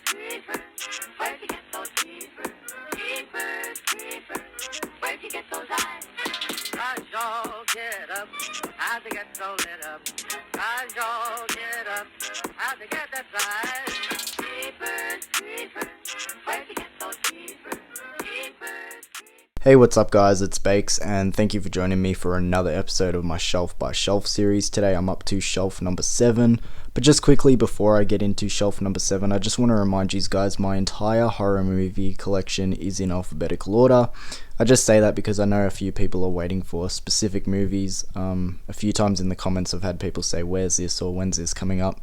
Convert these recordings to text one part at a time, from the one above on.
creepers, where'd you get those creepers? Creepers, creepers, where'd you get those eyes? Cause y'all get up, how'd they get so lit up? Cause y'all get up, how'd they get that size? Creepers, creepers, where'd you get those creepers? Creepers. Hey, what's up guys, it's Bakes, and thank you for joining me for another episode of my Shelf by Shelf series. Today I'm up to shelf number 7, but just quickly before I get into shelf number 7, I just want to remind you guys my entire horror movie collection is in alphabetical order. I just say that because I know a few people are waiting for specific movies. A few times in the comments I've had people say, where's this or when's this coming up?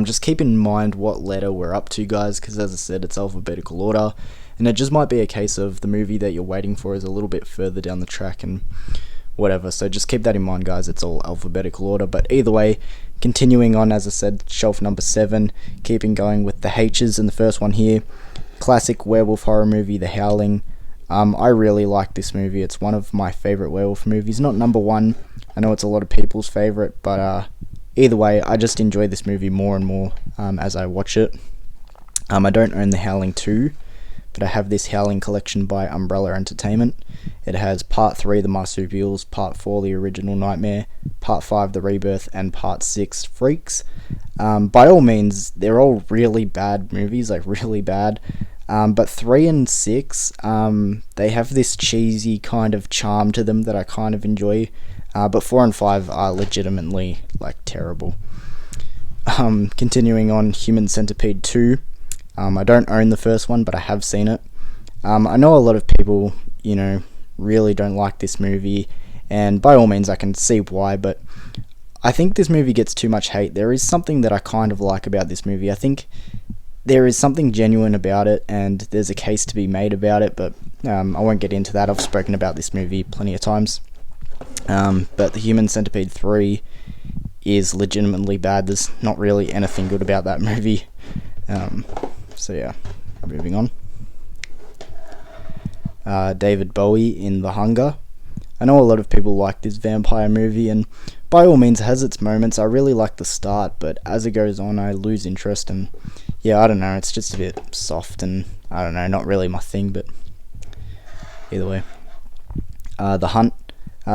Just keep in mind what letter we're up to, guys, because as I said, it's alphabetical order. And it just might be a case of the movie that you're waiting for is a little bit further down the track and whatever. So just keep that in mind, guys. It's all alphabetical order. But either way, continuing on, as I said, shelf number 7, keeping going with the H's. And the first one here, classic werewolf horror movie, The Howling. I really like this movie. It's one of my favourite werewolf movies. Not number 1. I know it's a lot of people's favourite. But either way, I just enjoy this movie more and more as I watch it. I don't own The Howling 2. But I have this Howling collection by Umbrella Entertainment. It has Part 3, The Marsupials, Part 4, The Original Nightmare, Part 5, The Rebirth, and Part 6, Freaks. By all means, they're all really bad movies, like really bad. But 3 and 6, they have this cheesy kind of charm to them that I kind of enjoy. But 4 and 5 are legitimately, like, terrible. Continuing on, Human Centipede 2. I don't own the first one, but I have seen it. I know a lot of people, really don't like this movie, and by all means I can see why, but I think this movie gets too much hate. There is something that I kind of like about this movie. I think there is something genuine about it, and there's a case to be made about it, but I won't get into that. I've spoken about this movie plenty of times. But The Human Centipede 3 is legitimately bad. There's not really anything good about that movie. So yeah, moving on. David Bowie in The Hunger. I know a lot of people like this vampire movie, and by all means it has its moments. I really like the start, but as it goes on I lose interest, and yeah, I don't know, it's just a bit soft and I don't know, not really my thing, but either way. The Hunt.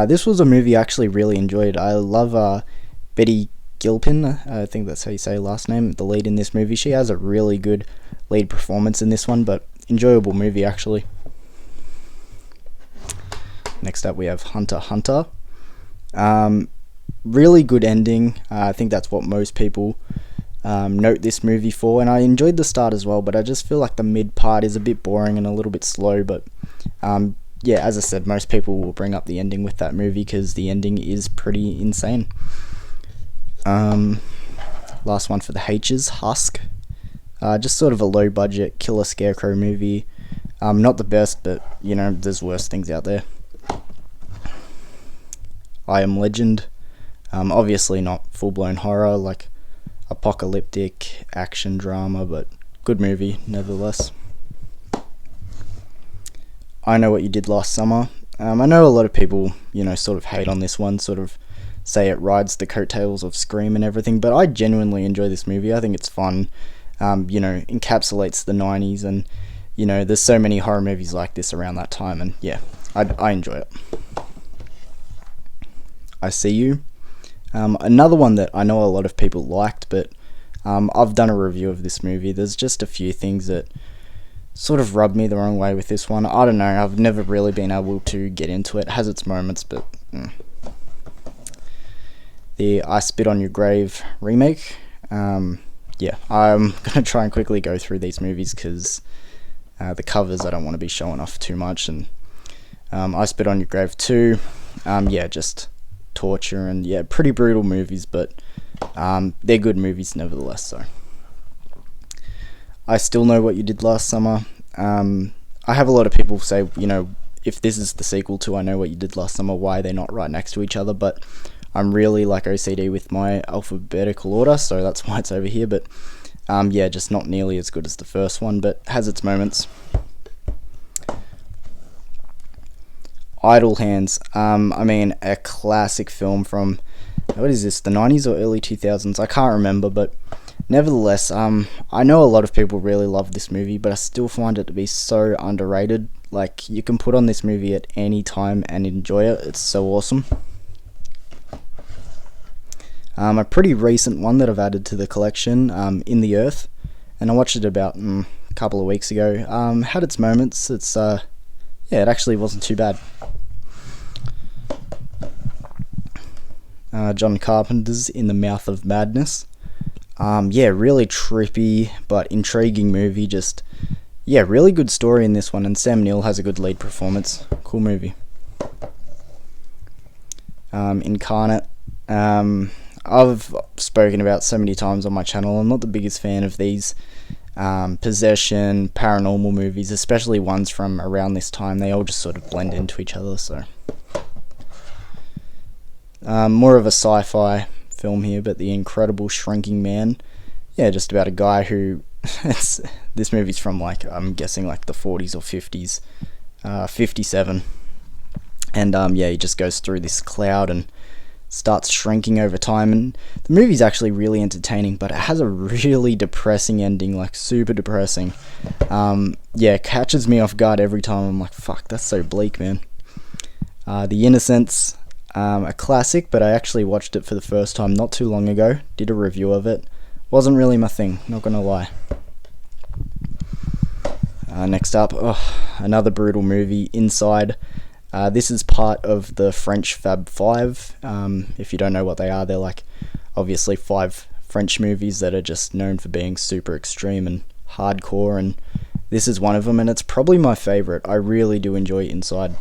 This was a movie I actually really enjoyed. I love Betty Gilpin, I think that's how you say her last name, the lead in this movie. She has a really good lead performance in this one, but enjoyable movie actually. Next up we have Hunter x Hunter. Really good ending. I think that's what most people note this movie for, and I enjoyed the start as well, but I just feel like the mid part is a bit boring and a little bit slow, but yeah, as I said, most people will bring up the ending with that movie because the ending is pretty insane. Last one for the H's, Husk. Just sort of a low budget killer scarecrow movie. Not the best, but there's worse things out there. I Am Legend. Obviously not full blown horror, like apocalyptic action drama, but good movie nevertheless. I Know What You Did Last Summer. I know a lot of people, sort of hate on this one, sort of say it rides the coattails of Scream and everything, but I genuinely enjoy this movie. I think it's fun, encapsulates the 90s, and, there's so many horror movies like this around that time, and yeah, I enjoy it. I See You. Another one that I know a lot of people liked, but I've done a review of this movie. There's just a few things that sort of rubbed me the wrong way with this one. I don't know, I've never really been able to get into it. It has its moments, but the I Spit on Your Grave remake. Yeah, I'm going to try and quickly go through these movies because the covers I don't want to be showing off too much. And I Spit on Your Grave 2, yeah, just torture and yeah, pretty brutal movies, but they're good movies nevertheless. So I Still Know What You Did Last Summer. I have a lot of people say, if this is the sequel to I Know What You Did Last Summer, why are they not right next to each other? But I'm really like OCD with my alphabetical order, so that's why it's over here. But yeah, just not nearly as good as the first one, but has its moments. Idle Hands. A classic film from, what is this, the 90s or early 2000s? I can't remember, but Nevertheless, I know a lot of people really love this movie, but I still find it to be so underrated. Like, you can put on this movie at any time and enjoy it. It's so awesome. A pretty recent one that I've added to the collection, In the Earth, and I watched it about a couple of weeks ago. Had its moments. It's it actually wasn't too bad. John Carpenter's In the Mouth of Madness. Really trippy but intriguing movie. Just really good story in this one, and Sam Neill has a good lead performance. Cool movie. Incarnate. I've spoken about so many times on my channel. I'm not the biggest fan of these possession, paranormal movies, especially ones from around this time. They all just sort of blend into each other. So more of a sci-fi film here, but The Incredible Shrinking Man. Yeah, just about a guy who this movie's from, like, I'm guessing like the 40s or 50s, 57, and he just goes through this cloud and starts shrinking over time. And the movie's actually really entertaining, but it has a really depressing ending, like super depressing. Catches me off guard every time. I'm like, fuck, that's so bleak, man. The Innocents, a classic, but I actually watched it for the first time not too long ago. Did a review of it. Wasn't really my thing, not gonna lie. Next up, another brutal movie, Inside. This is part of the French Fab Five. If you don't know what they are, they're like obviously 5 French movies that are just known for being super extreme and hardcore, and this is one of them, and it's probably my favourite. I really do enjoy Inside.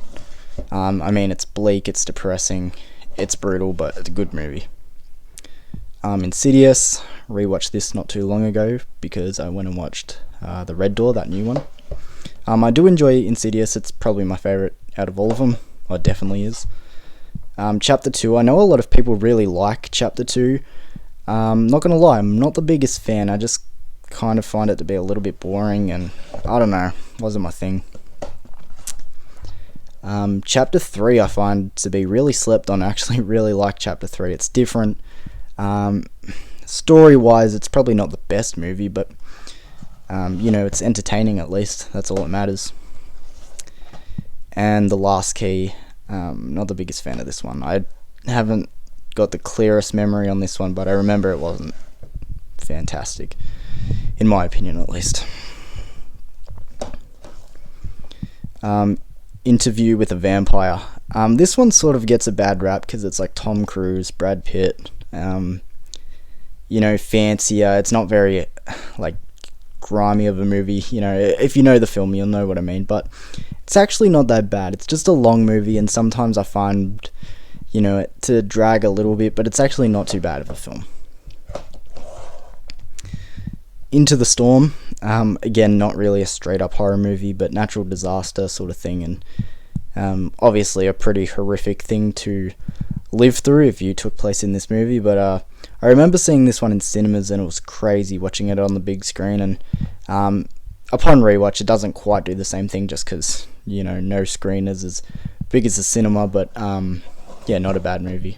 It's bleak, it's depressing, it's brutal, but it's a good movie. Insidious, rewatched this not too long ago because I went and watched The Red Door, that new one. I do enjoy Insidious. It's probably my favourite out of all of them. Well, it definitely is. Chapter 2, I know a lot of people really like Chapter 2. Not gonna lie, I'm not the biggest fan. I just kind of find it to be a little bit boring, and I don't know, wasn't my thing. Chapter 3 I find to be really slept on. I actually really like Chapter 3. It's different. Story wise, it's probably not the best movie, but it's entertaining at least. That's all that matters. And The Last Key, not the biggest fan of this one. I haven't got the clearest memory on this one, but I remember it wasn't fantastic, in my opinion at least. Interview with a Vampire. This one sort of gets a bad rap because it's like Tom Cruise, Brad Pitt, fancier. It's not very like grimy of a movie. If you know the film, you'll know what I mean, but it's actually not that bad. It's just a long movie, and sometimes I find it to drag a little bit, but it's actually not too bad of a film. Into the Storm, again, not really a straight up horror movie, but natural disaster sort of thing, and obviously a pretty horrific thing to live through if you took place in this movie. But I remember seeing this one in cinemas, and it was crazy watching it on the big screen, and upon rewatch it doesn't quite do the same thing, just because no screen is as big as the cinema, but not a bad movie.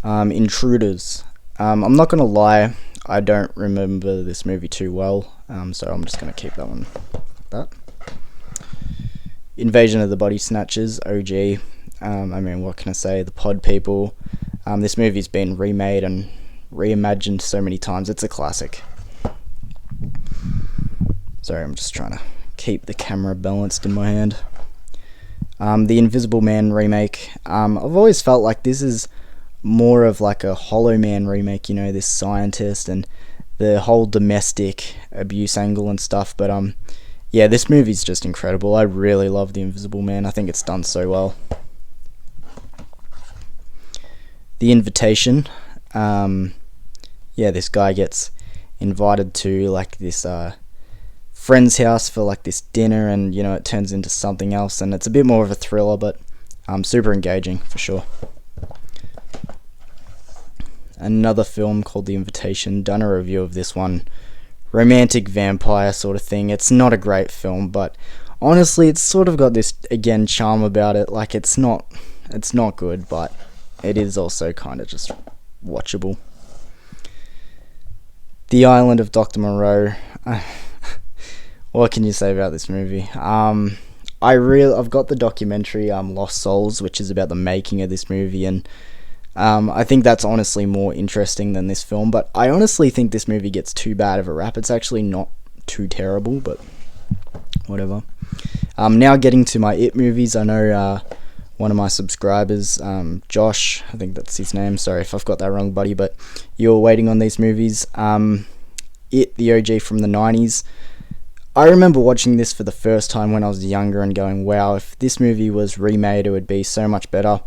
Intruders. I'm not gonna lie, I don't remember this movie too well, so I'm just gonna keep that one like that. Invasion of the Body Snatchers, OG. What can I say? The Pod People. This movie's been remade and reimagined so many times. It's a classic. Sorry, I'm just trying to keep the camera balanced in my hand. The Invisible Man remake. I've always felt like this is more of like a Hollow Man remake, this scientist and the whole domestic abuse angle and stuff, but this movie's just incredible. I really love The Invisible Man. I think it's done so well. The Invitation. This guy gets invited to like this friend's house for like this dinner, and it turns into something else, and it's a bit more of a thriller, but super engaging for sure. Another film called The Invitation. Done a review of this one. Romantic vampire sort of thing. It's not a great film, but honestly it's sort of got this, again, charm about it. Like, it's not good, but it is also kind of just watchable. The Island of Dr. Moreau. What can you say about this movie? I've got the documentary Lost Souls, which is about the making of this movie, and I think that's honestly more interesting than this film, but I honestly think this movie gets too bad of a rap. It's actually not too terrible, but whatever. Now getting to my It movies, I know one of my subscribers, Josh, I think that's his name, sorry if I've got that wrong, buddy, but you're waiting on these movies. It, the OG from the 90s. I remember watching this for the first time when I was younger and going, wow, if this movie was remade, it would be so much better.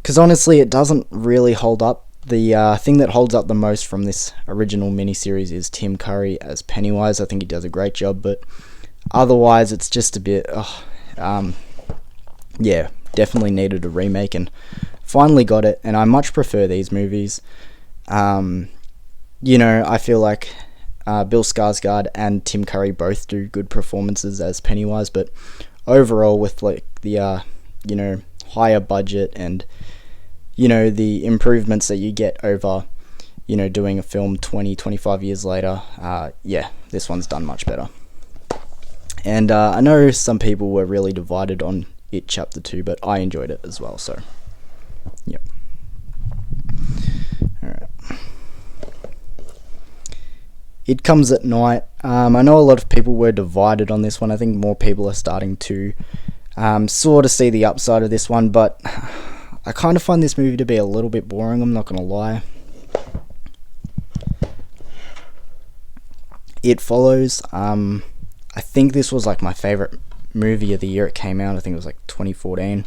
Because honestly, it doesn't really hold up. The thing that holds up the most from this original miniseries is Tim Curry as Pennywise. I think he does a great job, but otherwise, it's just a bit... yeah, definitely needed a remake, and finally got it, and I much prefer these movies. I feel like Bill Skarsgård and Tim Curry both do good performances as Pennywise, but overall with like the higher budget and the improvements that you get over doing a film 20-25 years later, this one's done much better. And I know some people were really divided on It Chapter 2, but I enjoyed it as well, so yep. Alright. It Comes at Night. I know a lot of people were divided on this one. I think more people are starting to sort of see the upside of this one, but I kind of find this movie to be a little bit boring, I'm not going to lie. It Follows. I think this was like my favourite movie of the year it came out. I think it was like 2014.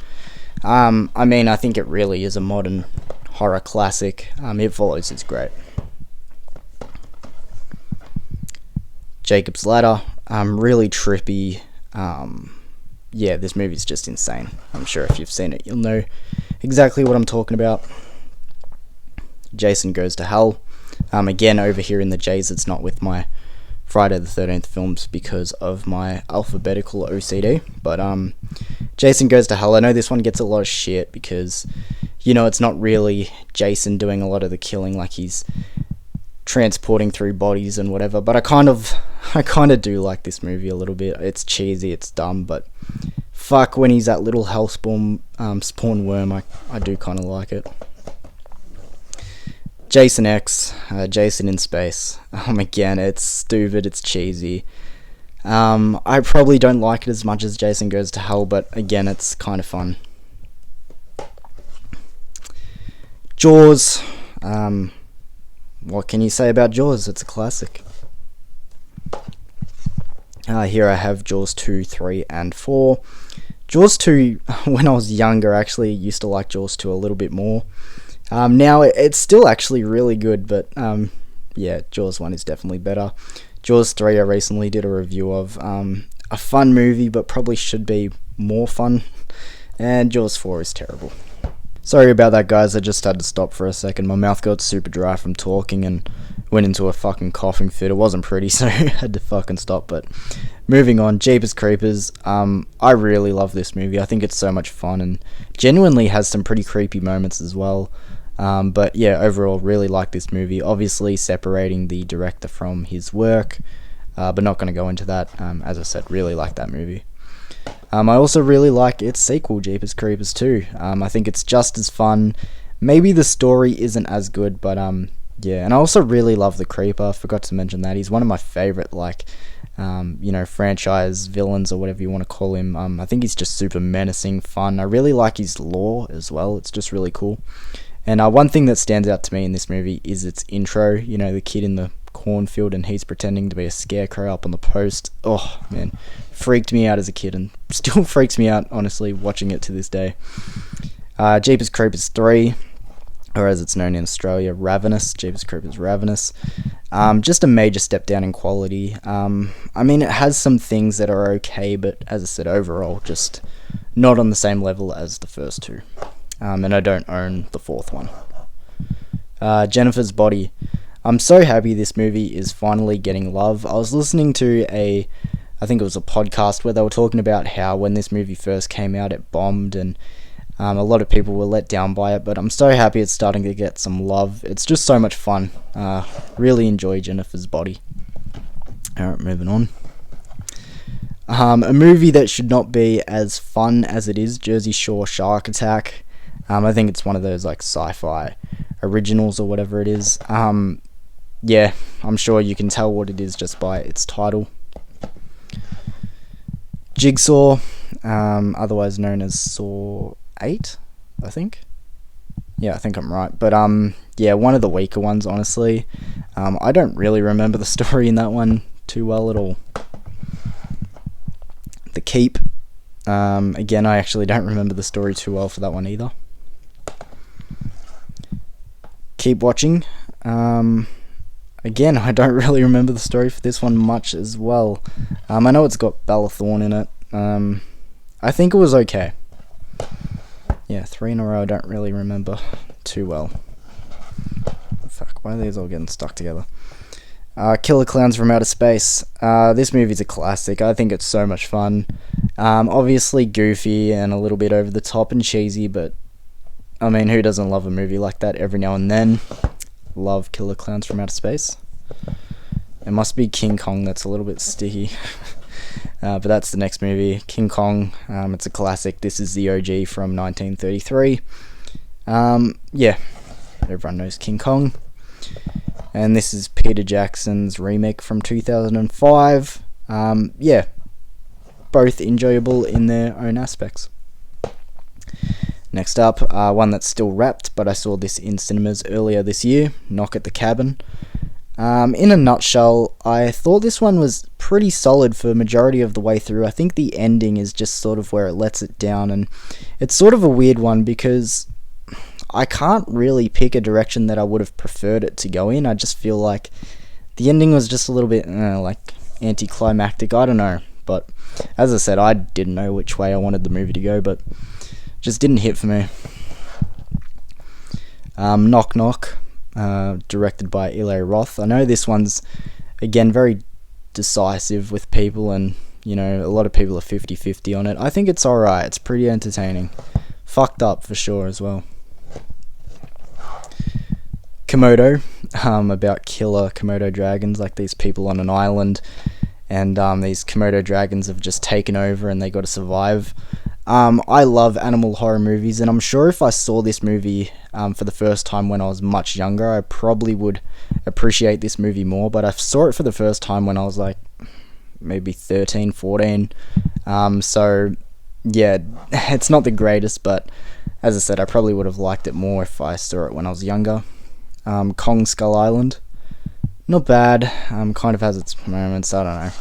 I think it really is a modern horror classic. It Follows is great. Jacob's Ladder, really trippy. This movie's just insane. I'm sure if you've seen it, you'll know exactly what I'm talking about. Jason Goes to Hell. Again, over here in the J's, it's not with my Friday the 13th films because of my alphabetical OCD. But Jason Goes to Hell, I know this one gets a lot of shit because, it's not really Jason doing a lot of the killing, like he's transporting through bodies and whatever, but I kind of do like this movie a little bit. It's cheesy, it's dumb, but fuck, when he's that little hellspawn spawn worm, I do kind of like it. Jason X, Jason in Space. Again, it's stupid, it's cheesy. I probably don't like it as much as Jason Goes to Hell, but again, it's kind of fun. Jaws. What can you say about Jaws? It's a classic. Here I have Jaws 2, 3, and 4. Jaws 2, when I was younger, I actually used to like Jaws 2 a little bit more. Now, it's still actually really good, but Jaws 1 is definitely better. Jaws 3 I recently did a review of. A fun movie, but probably should be more fun. And Jaws 4 is terrible. Sorry about that, guys, I just had to stop for a second. My mouth got super dry from talking and went into a fucking coughing fit. It wasn't pretty, so I had to fucking stop, but moving on. Jeepers Creepers. I really love this movie. I think it's so much fun and genuinely has some pretty creepy moments as well. But yeah, overall, really like this movie. Obviously, separating the director from his work, but not going to go into that. As I said, really like that movie. I also really like its sequel, Jeepers Creepers 2. I think it's just as fun. Maybe the story isn't as good, but yeah. And I also really love the Creeper. I forgot to mention that. He's one of my favourite, franchise villains or whatever you want to call him. I think he's just super menacing, fun. I really like his lore as well. It's just really cool. And one thing that stands out to me in this movie is its intro. The kid in the cornfield and he's pretending to be a scarecrow up on the post. Oh man, freaked me out as a kid and still freaks me out, honestly, watching it to this day. Jeepers Creepers 3, or as it's known in Australia, Ravenous. Jeepers Creepers Ravenous. Just a major step down in quality. It has some things that are okay, but as I said, overall, just not on the same level as the first two. And I don't own the fourth one. Jennifer's Body. I'm so happy this movie is finally getting love. I was listening to I think it was a podcast where they were talking about how when this movie first came out, it bombed, and A lot of people were let down by it, but I'm so happy it's starting to get some love. It's just so much fun. Really enjoy Jennifer's Body. Alright, moving on. A movie that should not be as fun as it is, Jersey Shore Shark Attack. I think it's one of those like sci-fi originals or whatever it is. Yeah, I'm sure you can tell what it is just by its title. Jigsaw, otherwise known as Saw 8, I think. Yeah, I think I'm right. But yeah, one of the weaker ones, honestly. I don't really remember the story in that one too well at all. The Keep. Again, I actually don't remember the story too well for that one either. Keep Watching. Again, I don't really remember the story for this one much as well. I know it's got Bella Thorne in it. I think it was okay. Yeah, 3 in a row I don't really remember too well. Fuck, why are these all getting stuck together? Killer Clowns from Outer Space. This movie's a classic. I think it's so much fun. Obviously goofy and a little bit over the top and cheesy, but I mean, who doesn't love a movie like that every now and then? Love Killer Clowns from Outer Space. It must be King Kong that's a little bit sticky. But that's the next movie, King Kong. It's a classic. This is the OG from 1933. Yeah, everyone knows King Kong. And this is Peter Jackson's remake from 2005. Yeah, both enjoyable in their own aspects. Next up, one that's still wrapped, but I saw this in cinemas earlier this year, Knock at the Cabin. In a nutshell, I thought this one was pretty solid for the majority of the way through. I think the ending is just sort of where it lets it down, and it's sort of a weird one because I can't really pick a direction that I would have preferred it to go in. I just feel like the ending was just a little bit like anticlimactic. I don't know, but as I said, I didn't know which way I wanted the movie to go, but just didn't hit for me. Knock Knock, directed by Eli Roth. I know this one's, again, very decisive with people, and, you know, a lot of people are 50-50 on it. I think it's alright. It's pretty entertaining. Fucked up, for sure, as well. Komodo, about killer Komodo dragons, like these people on an island, and these Komodo dragons have just taken over and they got to survive. I love animal horror movies, and I'm sure if I saw this movie for the first time when I was much younger, I probably would appreciate this movie more, but I saw it for the first time when I was like maybe 13, 14, so yeah, it's not the greatest, but as I said, I probably would have liked it more if I saw it when I was younger. Kong Skull Island, not bad, kind of has its moments, I don't know.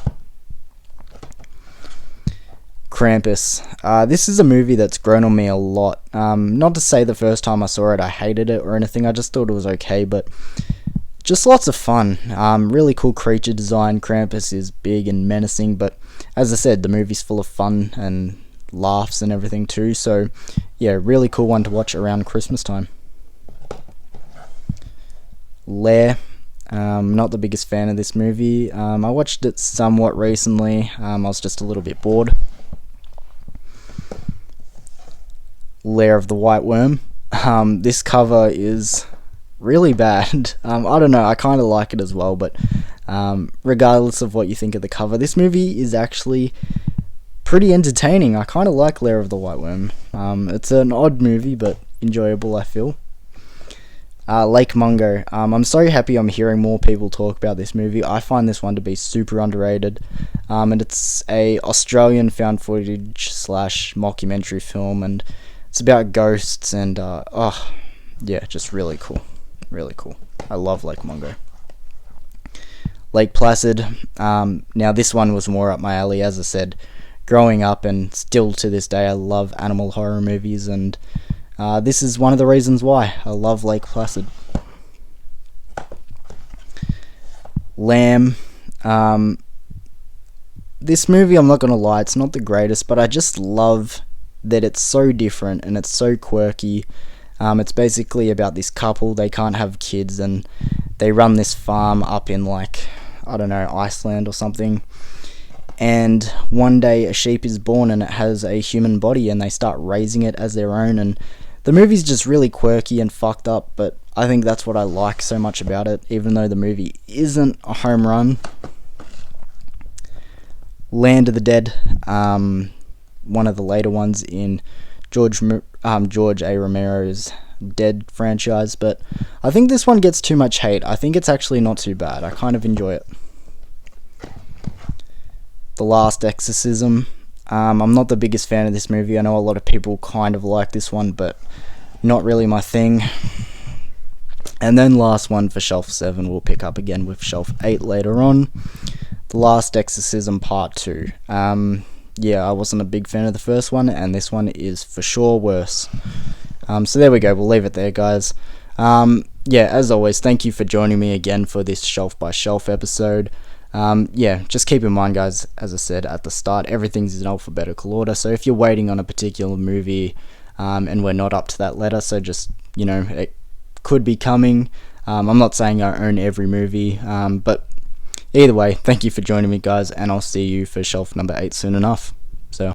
Krampus. This is a movie that's grown on me a lot. Not to say the first time I saw it I hated it or anything, I just thought it was okay, but just lots of fun. Really cool creature design. Krampus is big and menacing, but as I said, the movie's full of fun and laughs and everything too, so yeah, really cool one to watch around Christmas time. Lair. Not the biggest fan of this movie. I watched it somewhat recently. I was just a little bit bored. Lair of the White Worm. This cover is really bad. I don't know, I kind of like it as well, but regardless of what you think of the cover, this movie is actually pretty entertaining. I kind of like Lair of the White Worm. It's an odd movie, but enjoyable, I feel. Lake Mungo. I'm so happy I'm hearing more people talk about this movie. I find this one to be super underrated. And it's a Australian found footage / mockumentary film, and it's about ghosts, and yeah, just really cool. Really cool. I love Lake Mungo. Lake Placid. Now this one was more up my alley, as I said. Growing up, and still to this day, I love animal horror movies, and this is one of the reasons why I love Lake Placid. Lamb. This movie, I'm not gonna lie, it's not the greatest, but I just love that it's so different and it's so quirky. It's basically about this couple. They can't have kids, and they run this farm up in, like, I don't know, Iceland or something. and one day a sheep is born and it has a human body, and they start raising it as their own. And the movie's just really quirky and fucked up, but I think that's what I like so much about it, even though the movie isn't a home run. Land of the Dead, one of the later ones in George A. Romero's Dead franchise, but I think this one gets too much hate. I think it's actually not too bad. I kind of enjoy it. The Last Exorcism. I'm not the biggest fan of this movie. I know a lot of people kind of like this one, but not really my thing. And then last one for Shelf 7, we'll pick up again with Shelf 8 later on. The Last Exorcism Part 2. Yeah, I wasn't a big fan of the first one, and this one is for sure worse. So there we go, we'll leave it there, guys. Yeah, as always, thank you for joining me again for this Shelf by Shelf episode. Yeah, just keep in mind, guys, as I said at the start, everything's in alphabetical order, so if you're waiting on a particular movie, and we're not up to that letter, so just, it could be coming. I'm not saying I own every movie, but either way, thank you for joining me, guys, and I'll see you for Shelf number 8 soon enough. So